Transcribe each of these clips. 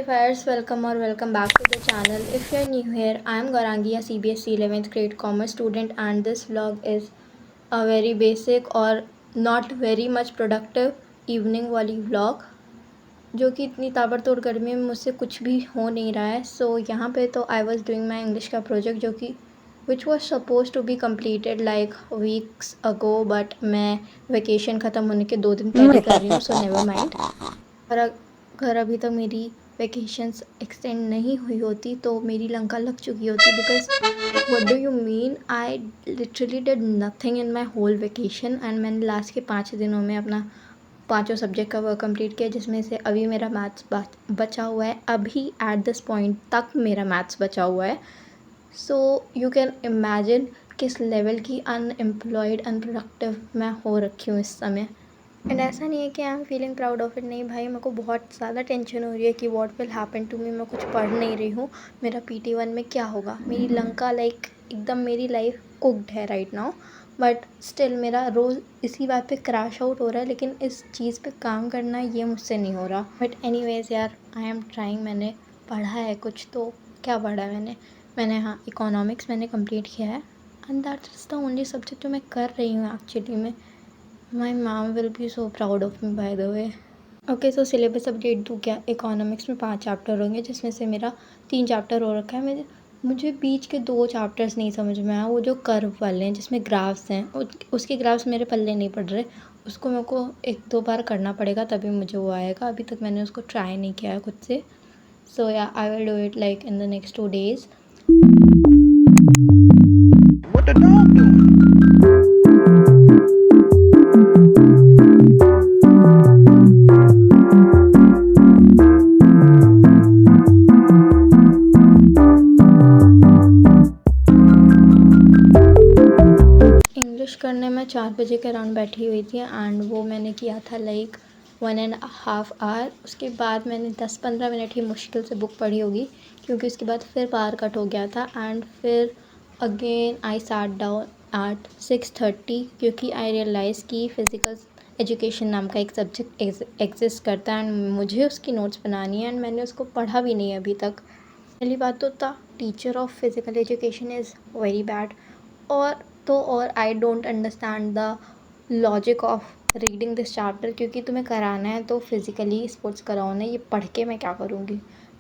Qualifiers, welcome or welcome back to the channel. If you're new here, I am Gaurangi, a CBSE 11th grade commerce student, and this vlog is a very basic or not very much productive evening वाली vlog, जो कि इतनी ताबड़तोड़ गर्मी में मुझसे कुछ भी हो नहीं रहा है. सो यहाँ पे तो I was doing my English का प्रोजेक्ट, जो कि which was suppose to be completed like weeks ago, but मैं वेकेशन ख़त्म होने के 2 दिन पहले कर रही हूँ. So never mind. और अगर अभी तक मेरी वेकेशंस एक्सटेंड नहीं हुई होती तो मेरी लंका लग चुकी होती, because what do you mean, I literally did nothing in my whole vacation. And मैंने लास्ट के 5 दिनों में अपना 5 सब्जेक्ट का वर्क कंप्लीट किया, जिसमें से अभी मेरा मैथ्स बचा हुआ है. अभी एट दिस पॉइंट तक मेरा मैथ्स बचा हुआ है. सो यू कैन इमेजिन किस लेवल की अनएम्प्लॉयड अनप्रोडक्टिव मैं हो रखी हूँ इस समय. एंड ऐसा नहीं है कि I am feeling proud of it, नहीं भाई, मेरे को बहुत ज़्यादा टेंशन हो रही है कि what will happen to me. मैं कुछ पढ़ नहीं रही हूँ, मेरा PT1 में क्या होगा. मेरी लंका लाइक एकदम मेरी लाइफ कुकड है राइट नाउ. बट स्टिल मेरा रोज़ इसी बात पे क्रैश आउट हो रहा है, लेकिन इस चीज़ पे काम करना ये मुझसे नहीं हो रहा. बट एनीवेज यार, आई एम ट्राइंग. मैंने पढ़ा है कुछ, तो क्या पढ़ा है मैंने हाँ, इकोनॉमिक्स मैंने कंप्लीट किया है. And that is the only subject जो मैं कर रही हूँ एक्चुअली में. My mom will be so proud of me by the way. Okay, so syllabus update दूँ क्या. इकोनॉमिक्स में 5 चैप्टर होंगे, जिसमें से मेरा 3 चैप्टर हो रखा है. मुझे बीच के 2 चैप्टर्स नहीं समझ में आया, वो जो कर्व वाले हैं जिसमें ग्राफ्स हैं, उसके ग्राफ्स मेरे पल्ले नहीं पड़ रहे. उसको मेरे को 1-2 बार करना पड़ेगा तभी मुझे वो आएगा. अभी तक मैंने उसको ट्राई नहीं किया है खुद से. सो या I will do it like in the next 2 days. What the dog doing? English करने में 4 बजे के अराउंड बैठी हुई थी, एंड वो मैंने किया था लाइक 1.5 hour. उसके बाद मैंने 10-15 मिनट ही मुश्किल से बुक पढ़ी होगी, क्योंकि उसके बाद फिर पावर कट हो गया था. एंड फिर again I sat down at 6:30, क्योंकि आई रियलाइज़ कि फ़िज़िकल एजुकेशन नाम का एक सब्जेक्ट एग्जिस्ट करता है एंड मुझे उसकी नोट्स बनानी है. एंड मैंने उसको पढ़ा भी नहीं अभी तक. पहली बात तो the teacher of physical education is very bad. और I don't understand the logic of reading this chapter, क्योंकि तुम्हें कराना है तो फिज़िकली स्पोर्ट्स कराओ ना. ये पढ़ के मैं क्या करूँगी.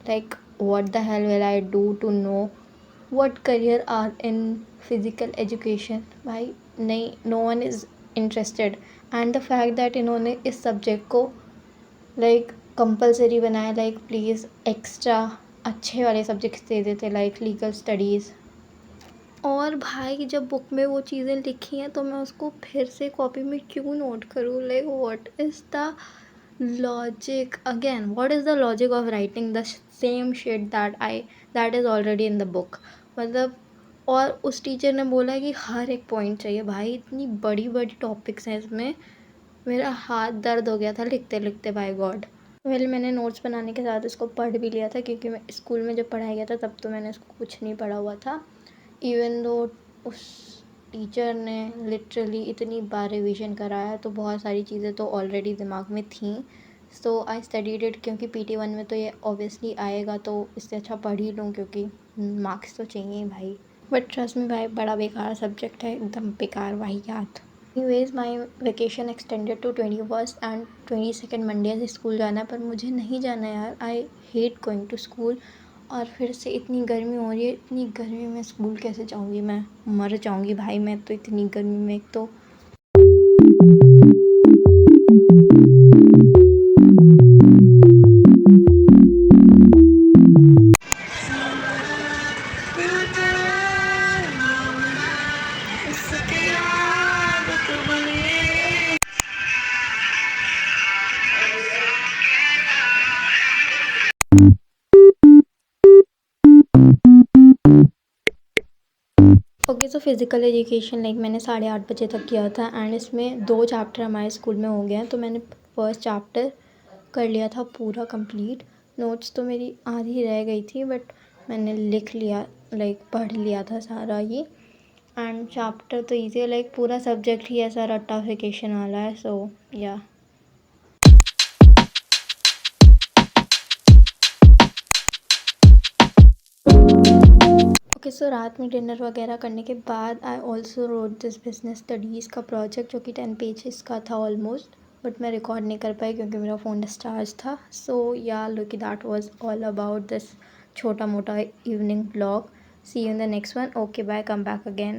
Like what the hell will I do to know what career are in physical education. भाई नहीं, no one is interested. And the fact that इन्होंने इस सब्जेक्ट को लाइक कंपलसरी बनाया, लाइक प्लीज़ एक्स्ट्रा अच्छे वाले सब्जेक्ट्स दे देते लाइक लीगल स्टडीज़. और भाई जब बुक में वो चीज़ें लिखी हैं तो मैं उसको फिर से कॉपी में क्यों नोट करूँ. Like what is the logic again, what is the logic of writing the same shit that is already in the book. मतलब और उस टीचर ने बोला कि हर एक पॉइंट चाहिए. भाई इतनी बड़ी बड़ी टॉपिक्स हैं इसमें, मेरा हाथ दर्द हो गया था लिखते लिखते. Bye God. मैंने नोट्स बनाने के साथ इसको पढ़ भी लिया था, क्योंकि मैं स्कूल में जब पढ़ाया गया था तब तो मैंने इसको कुछ नहीं पढ़ा हुआ था. इवन दो उस टीचर ने लिटरली इतनी बार रिवीजन कराया, तो बहुत सारी चीज़ें तो ऑलरेडी दिमाग में थी. सो आई स्टडीड इट, क्योंकि PT1 में तो ये ऑब्वियसली आएगा, तो इससे अच्छा पढ़ ही लूँ, क्योंकि मार्क्स तो चाहिए ही भाई. बट ट्रस्ट में भाई, बड़ा बेकार सब्जेक्ट है, एकदम बेकार वाहियात. Anyways, my vacation extended to 21st and 22nd Monday से स्कूल जाना है, पर मुझे नहीं जाना यार. I hate going to school. और फिर से इतनी गर्मी हो रही है, इतनी गर्मी में स्कूल कैसे जाऊँगी. मैं मर जाऊँगी भाई मैं तो इतनी गर्मी में. एक तो okay, so physical education like मैंने 8:30 बजे तक किया था. एंड इसमें 2 चैप्टर हमारे स्कूल में हो गए हैं, तो मैंने फर्स्ट चैप्टर कर लिया था पूरा कंप्लीट. नोट्स तो मेरी आधी रह गई थी, बट मैंने लिख लिया, लाइक पढ़ लिया था सारा ये. एंड चैप्टर तो ईजी है, लाइक पूरा सब्जेक्ट ही ऐसा रट्टाफिकेशन वाला है. सो या ओके, सो रात में डिनर वगैरह करने के बाद I also road this business studies का प्रोजेक्ट, जो कि 10 पेजेस का था ऑलमोस्ट, बट मैं रिकॉर्ड नहीं कर पाई क्योंकि मेरा फ़ोन डिस्चार्ज था. So yeah look, that was all about this छोटा मोटा evening blog. See you in the next one. Okay bye, come back again.